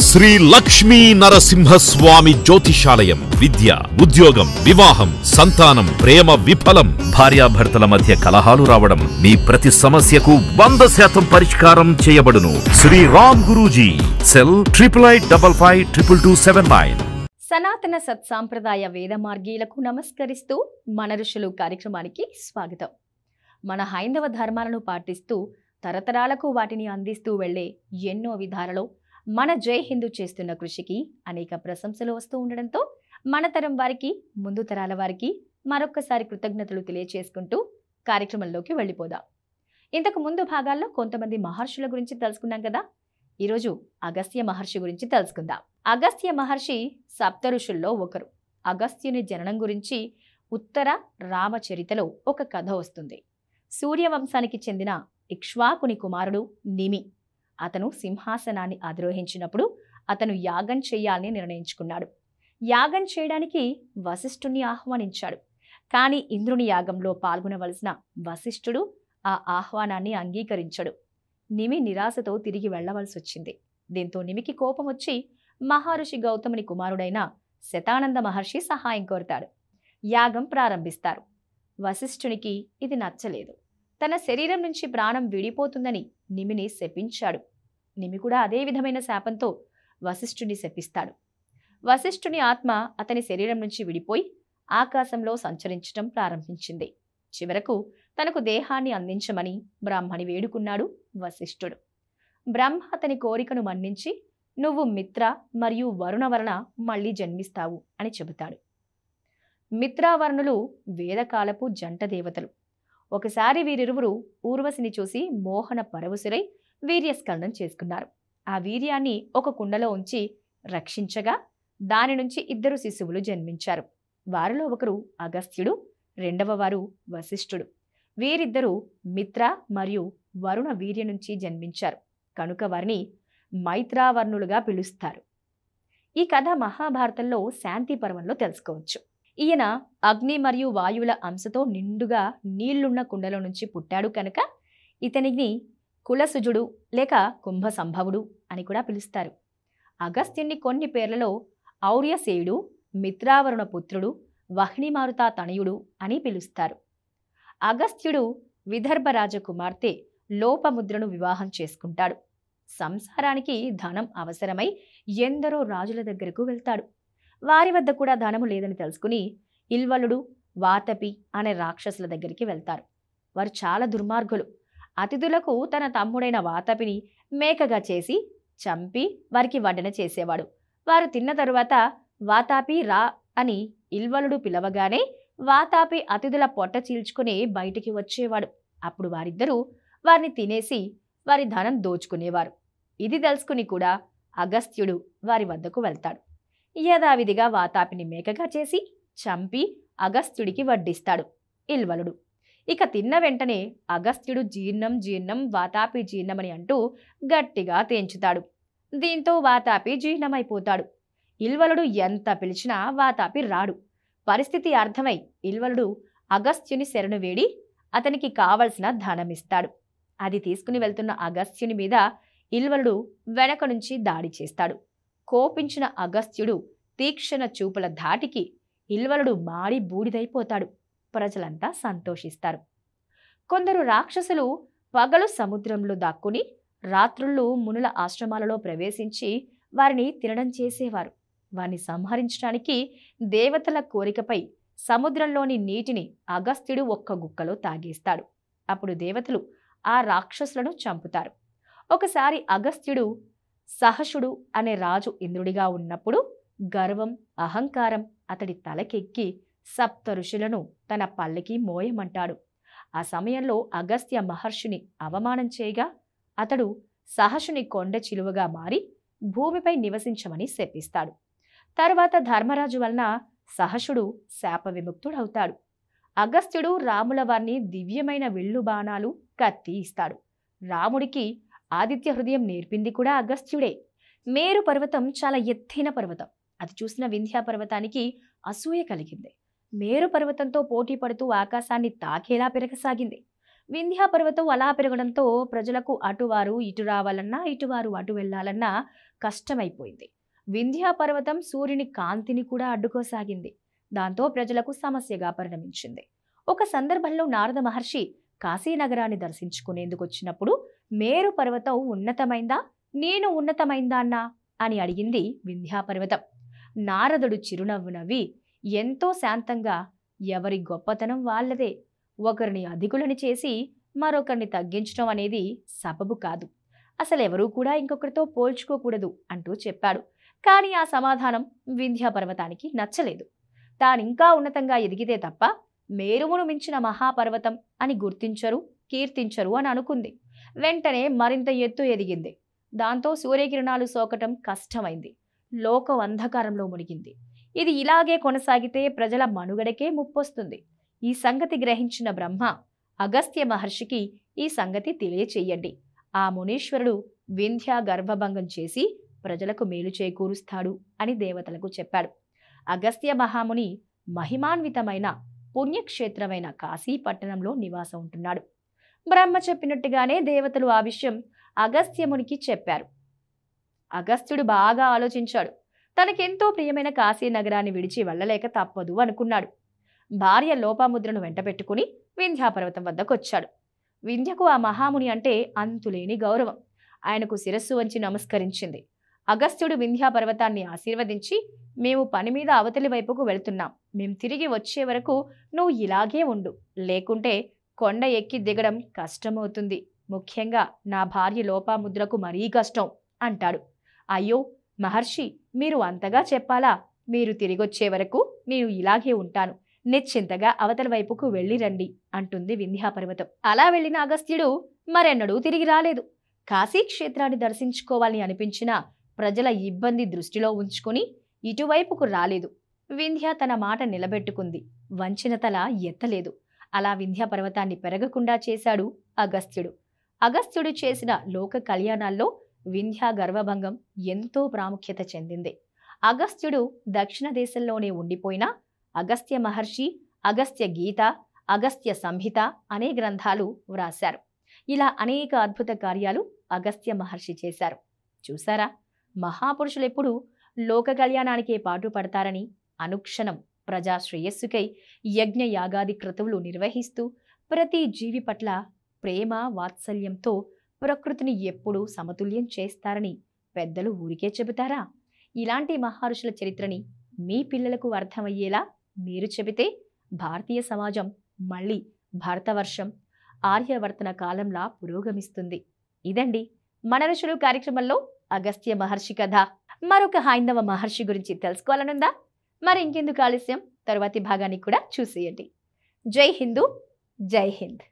శ్రీ లక్ష్మీ నరసింహస్వామి జ్యోతిషాలయం. విద్య, ఉద్యోగం, వివాహం, సంతానం, ప్రేమ విఫలం, భార్యాభర్తల మధ్య కలహాలు రావడం, మీ ప్రతి సమస్యకు 100% పరిష్కారం చేయబడును. శ్రీ రామ్ గురూజీ. సెల్ 8855522279. సనాతన సత్సాంప్రదాయ వేద మార్గీలకు నమస్కరిస్తూ మన ఋషులు కార్యక్రమానికి స్వాగతం. మన హైందవ ధర్మాలను పాటిస్తూ తరతరాలకు వాటిని అందిస్తూ వెళ్లే ఎన్నో విధాలలో మన జై హిందూ చేస్తున్న కృషికి అనేక ప్రశంసలు వస్తూ ఉండడంతో మన తరం వారికి, ముందు తరాల వారికి మరొక్కసారి కృతజ్ఞతలు తెలియచేసుకుంటూ కార్యక్రమంలోకి వెళ్ళిపోదాం. ఇంతకు ముందు భాగాల్లో కొంతమంది మహర్షుల గురించి తెలుసుకున్నాం కదా. ఈరోజు అగస్త్య మహర్షి గురించి తెలుసుకుందాం. అగస్త్య మహర్షి సప్త ఋషుల్లో ఒకరు. అగస్త్యుని జననం గురించి ఉత్తర రామచరితలో ఒక కథ వస్తుంది. సూర్యవంశానికి చెందిన ఇక్ష్వాకుని కుమారుడు నిమి. అతను సింహాసనాన్ని అధిరోహించినప్పుడు అతను యాగం చేయాలని నిర్ణయించుకున్నాడు. యాగం చేయడానికి వశిష్ఠుని ఆహ్వానించాడు. కానీ ఇంద్రుని యాగంలో పాల్గొనవలసిన వశిష్ఠుడు ఆ ఆహ్వానాన్ని అంగీకరించడు. నిమి నిరాశతో తిరిగి వెళ్లవలసి వచ్చింది. దీంతో నిమికి కోపం వచ్చి మహర్షి గౌతముని కుమారుడైన శతానంద మహర్షి సహాయం కోరుతాడు. యాగం ప్రారంభిస్తారు. వశిష్ఠునికి ఇది నచ్చలేదు. తన శరీరం నుంచి ప్రాణం విడిపోతుందని నిమిని శపించాడు. నిమి కూడా అదే విధమైన శాపంతో వశిష్ఠుని శపిస్తాడు. వశిష్ఠుని ఆత్మ అతని శరీరం నుంచి విడిపోయి ఆకాశంలో సంచరించడం ప్రారంభించింది. చివరకు తనకు దేహాన్ని అందించమని బ్రహ్మని వేడుకున్నాడు వశిష్ఠుడు. బ్రహ్మ అతని కోరికను మన్నించి, నువ్వు మిత్ర మరియు వరుణ వలన మళ్లీ జన్మిస్తావు అని చెబుతాడు. మిత్రావరుణులు వేదకాలపు జంట దేవతలు. ఒకసారి వీరిరువురు ఊర్వశిని చూసి మోహన పరవశురై వీర్యస్ఖలనం చేసుకున్నారు. ఆ వీర్యాన్ని ఒక కుండలో ఉంచి రక్షించగా దాని నుంచి 2 శిశువులు జన్మించారు. వారిలో ఒకరు అగస్త్యుడు, రెండవ వారు వశిష్ఠుడు. వీరిద్దరూ మిత్ర మరియు వరుణ వీర్య నుంచి జన్మించారు కనుక వారిని మైత్రావర్ణులుగా పిలుస్తారు. ఈ కథ మహాభారతంలో శాంతి పర్వంలో తెలుసుకోవచ్చు. ఈయన అగ్ని మరియు వాయువుల అంశతో నిండుగా నీళ్లున్న కుండలో నుంచి పుట్టాడు కనుక ఇతనిని కులసుజుడు లేక కుంభ సంభవుడు అని కూడా పిలుస్తారు. అగస్త్యుని కొన్ని పేర్లలో ఔర్యసేయుడు, మిత్రావరుణ పుత్రుడు, వహ్నిమారుత తనయుడు అని పిలుస్తారు. అగస్త్యుడు విదర్భ రాజకుమార్తె లోపముద్రను వివాహం చేసుకుంటాడు. సంసారానికి ధనం అవసరమై ఎందరో రాజుల దగ్గరకు వెళ్తాడు. వారి వద్ద కూడా ధనము లేదని తెలుసుకుని ఇల్వలుడు, వాతపి అనే రాక్షసుల దగ్గరికి వెళ్తారు. వారు చాలా దుర్మార్గులు. అతిథులకు తన తమ్ముడైన వాతపిని మేకగా చేసి చంపి వారికి వడ్డన చేసేవాడు. వారు తిన్న తరువాత వాతాపి రా అని ఇల్వలుడు పిలవగానే వాతాపి అతిథుల పొట్ట చీల్చుకుని బయటికి వచ్చేవాడు. అప్పుడు వారిద్దరూ వారిని తినేసి వారి ధనం దోచుకునేవారు. ఇది తెలుసుకుని కూడా అగస్త్యుడు వారి వద్దకు వెళ్తాడు. యథావిధిగా వాతాపిని మేకగా చేసి చంపి అగస్త్యుడికి వడ్డిస్తాడు ఇల్వలుడు. ఇక తిన్న వెంటనే అగస్త్యుడు జీర్ణం జీర్ణం వాతాపి జీర్ణమని అంటూ గట్టిగా తేంచుతాడు. దీంతో వాతాపి జీర్ణమైపోతాడు. ఇల్వలుడు ఎంత పిలిచినా వాతాపి రాడు. పరిస్థితి అర్థమై ఇల్వలుడు అగస్త్యుని శరణు వేడి అతనికి కావలసిన ధనమిస్తాడు. అది తీసుకుని వెళ్తున్న అగస్త్యుని మీద ఇల్వలుడు వెనక నుంచి దాడి చేస్తాడు. కోపించిన అగస్త్యుడు తీక్షణ చూపుల ధాటికి ఇల్వలుడు మాడి బూడిదైపోతాడు. ప్రజలంతా సంతోషిస్తారు. కొందరు రాక్షసులు పగలు సముద్రంలో దాక్కుని రాత్రుళ్ళు మునుల ఆశ్రమాలలో ప్రవేశించి వారిని తినడం చేసేవారు. వారిని సంహరించడానికి దేవతల కోరికపై సముద్రంలోని నీటిని అగస్త్యుడు ఒక్క గుక్కలో తాగేస్తాడు. అప్పుడు దేవతలు ఆ రాక్షసులను చంపుతారు. ఒకసారి అగస్త్యుడు సహసుడు అనే రాజు ఇంద్రుడిగా ఉన్నప్పుడు గర్వం, అహంకారం అతడి తలకెక్కి సప్త ఋషులను తన పల్లకి మోయమంటాడు. ఆ సమయంలో అగస్త్య మహర్షిని అవమానం చేయగా అతడు సహసుని కొండ చిలువగా మారి భూమిపై నివసించమని శపిస్తాడు. తర్వాత ధర్మరాజు వలన సహసుడు శాప విముక్తుడవుతాడు. అగస్త్యుడు రాముల వారిని దివ్యమైన విల్లు బాణాలు, కత్తి ఇస్తాడు. రాముడికి ఆదిత్య హృదయం నేర్పింది కూడా అగస్త్యుడే. మేరు పర్వతం చాలా ఎత్తైన పర్వతం. అది చూసిన వింధ్యా పర్వతానికి అసూయ కలిగింది. మేరు పర్వతంతో పోటీ పడుతూ ఆకాశాన్ని తాకేలా పెరగసాగింది. వింధ్యా పర్వతం అలా పెరగడంతో ప్రజలకు అటువారు ఇటు రావాలన్నా ఇటువారు అటు వెళ్లాలన్నా కష్టమైపోయింది. వింధ్యా పర్వతం సూర్యుని కాంతిని కూడా అడ్డుకోసాగింది. దాంతో ప్రజలకు సమస్యగా పరిణమించింది. ఒక సందర్భంలో నారద మహర్షి కాశీనగరాన్ని దర్శించుకునేందుకు వచ్చినప్పుడు మేరు పర్వతం ఉన్నతమైందా, నేను ఉన్నతమైందా అన్నా అని అడిగింది వింధ్యా పర్వతం. నారదుడు చిరునవ్వు నవ్వి ఎంతో శాంతంగా, ఎవరి గొప్పతనం వాళ్ళదే, ఒకరిని అధికులని చేసి మరొకరిని తగ్గించడం అనేది సబబు కాదు, అసలెవరూ కూడా ఇంకొకరితో పోల్చుకోకూడదు అంటూ చెప్పాడు. కానీ ఆ సమాధానం వింధ్యా పర్వతానికి నచ్చలేదు. తానింకా ఉన్నతంగా ఎదిగితే తప్ప మేరువును మించిన మహాపర్వతం అని గుర్తించరు, కీర్తించరు అని అనుకుంది. వెంటనే మరింత ఎత్తు ఎదిగింది. దాంతో సూర్యకిరణాలు సోకటం కష్టమైంది. లోకం అంధకారంలో మునిగింది. ఇది ఇలాగే కొనసాగితే ప్రజల మనుగడకే ముప్పొస్తుంది. ఈ సంగతి గ్రహించిన బ్రహ్మ అగస్త్య మహర్షికి ఈ సంగతి తెలియచెయ్యండి, ఆ మునీశ్వరుడు వింధ్యా గర్భభంగం చేసి ప్రజలకు మేలు చేకూరుస్తాడు అని దేవతలకు చెప్పాడు. అగస్త్య మహాముని మహిమాన్వితమైన పుణ్యక్షేత్రమైన కాశీ పట్టణంలో నివాసం ఉంటున్నాడు. బ్రహ్మ చెప్పినట్టుగానే దేవతలు ఆ విషయం అగస్త్యమునికి చెప్పారు. అగస్త్యుడు బాగా ఆలోచించాడు. తనకెంతో ప్రియమైన కాశీ నగరాన్ని విడిచి వెళ్ళలేక తప్పదు అనుకున్నాడు. భార్య లోపాముద్రను వెంటబెట్టుకుని వింధ్యాపర్వతం వద్దకొచ్చాడు. వింధ్యకు ఆ మహాముని అంటే అంతులేని గౌరవం. ఆయనకు శిరస్సు వంచి నమస్కరించింది. అగస్త్యుడు వింధ్యాపర్వతాన్ని ఆశీర్వదించి, మేము పని మీద అవతలి వైపుకు వెళ్తున్నాం, మేం తిరిగి వచ్చే వరకు నువ్వు ఇలాగే ఉండు, లేకుంటే కొండ ఎక్కి దిగడం కష్టమవుతుంది, ముఖ్యంగా నా భార్య లోపాముద్రకు మరీ కష్టం అంటాడు. అయ్యో మహర్షి, మీరు అంతగా చెప్పాలా, మీరు తిరిగొచ్చే వరకు నేను ఇలాగే ఉంటాను, నిశ్చింతగా అవతల వైపుకు వెళ్ళి రండి అంటుంది వింధ్యాపర్వతం. అలా వెళ్ళిన అగస్త్యుడు మరెన్నడూ తిరిగి రాలేదు. కాశీక్షేత్రాన్ని దర్శించుకోవాలని అనిపించిన ప్రజల ఇబ్బంది దృష్టిలో ఉంచుకుని ఇటువైపుకు రాలేదు. వింధ్య తన మాట నిలబెట్టుకుంది, వంచిన తల ఎత్తలేదు. అలా వింధ్యాపర్వతాన్ని పెరగకుండా చేశాడు అగస్త్యుడు. అగస్త్యుడు చేసిన లోక కళ్యాణాల్లో వింధ్యా గర్వభంగం ఎంతో ప్రాముఖ్యత చెందింది. అగస్త్యుడు దక్షిణ దేశంలోనే ఉండిపోయినా అగస్త్య మహర్షి అగస్త్య గీత, అగస్త్య సంహిత అనే గ్రంథాలు వ్రాశారు. ఇలా అనేక అద్భుత కార్యాలు అగస్త్య మహర్షి చేశారు. చూసారా, మహాపురుషులెప్పుడు లోక కళ్యాణానికే పాటుపడతారని, అనుక్షణం ప్రజా శ్రేయస్సుకై యజ్ఞ యాగాది క్రతువులు నిర్వహిస్తూ ప్రతి జీవి పట్ల ప్రేమ వాత్సల్యంతో ప్రకృతిని ఎప్పుడూ సమతుల్యం చేస్తారని పెద్దలు ఊరికే చెబుతారా? ఇలాంటి మహర్షుల చరిత్రని మీ పిల్లలకు అర్థమయ్యేలా మీరు చెబితే భారతీయ సమాజం మళ్ళీ భారతవర్షం ఆర్యవర్తన కాలంలా పురోగమిస్తుంది. ఇదండి మన ఋషులు కార్యక్రమంలో అగస్త్య మహర్షి కథ. మరొక హైందవ మహర్షి గురించి తెలుసుకోవాలనుందా? మరి ఇంకెందుకు ఆలస్యం, తరువాతి భాగాన్ని కూడా చూసేయండి. జై హిందూ, జై హింద్.